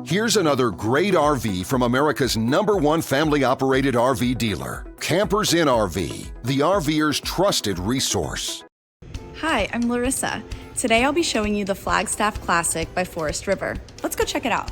Here's another great RV from America's #1 family-operated RV dealer, Campers Inn RV, the RVer's trusted resource. Hi, I'm Larissa. Today I'll be showing you the Flagstaff Classic by Forest River. Let's go check it out.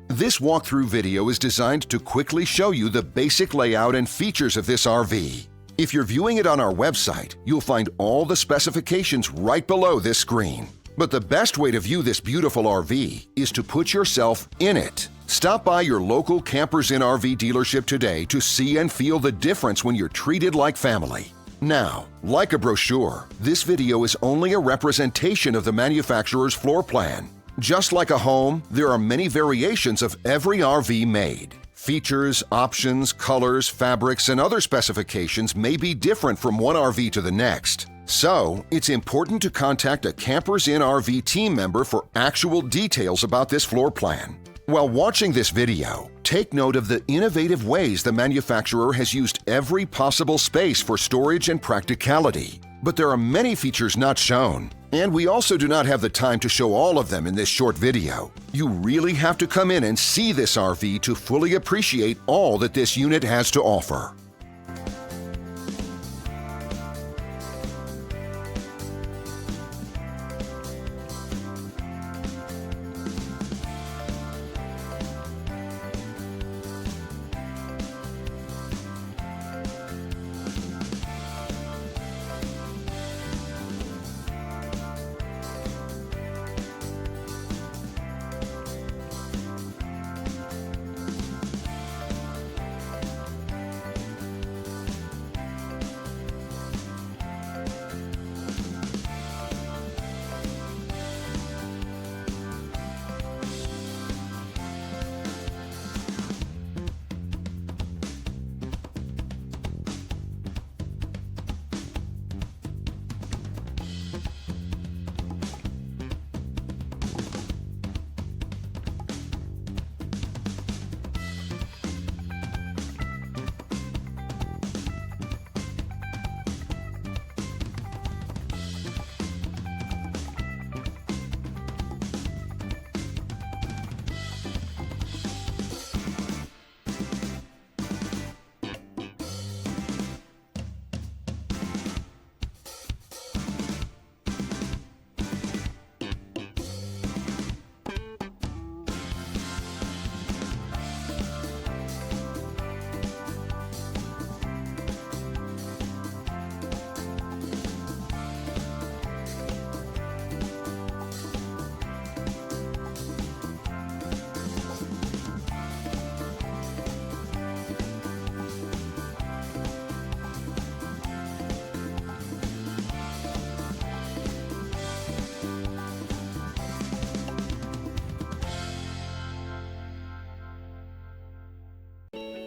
This walkthrough video is designed to quickly show you the basic layout and features of this RV. If you're viewing it on our website, you'll find all the specifications right below this screen. But the best way to view this beautiful RV is to put yourself in it. Stop by your local Campers Inn RV dealership today to see and feel the difference when you're treated like family. Now, like a brochure, this video is only a representation of the manufacturer's floor plan. Just like a home, there are many variations of every RV made. Features, options, colors, fabrics, and other specifications may be different from one RV to the next. So, it's important to contact a Campers Inn RV team member for actual details about this floor plan. While watching this video, take note of the innovative ways the manufacturer has used every possible space for storage and practicality. But there are many features not shown, and we also do not have the time to show all of them in this short video. You really have to come in and see this RV to fully appreciate all that this unit has to offer.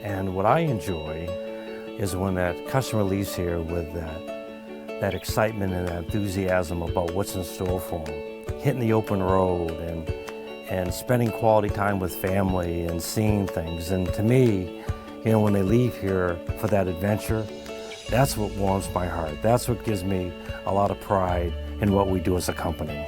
And what I enjoy is when that customer leaves here with that excitement and that enthusiasm about what's in store for them. Hitting the open road and spending quality time with family and seeing things. And to me, you know, when they leave here for that adventure, that's what warms my heart. That's what gives me a lot of pride in what we do as a company.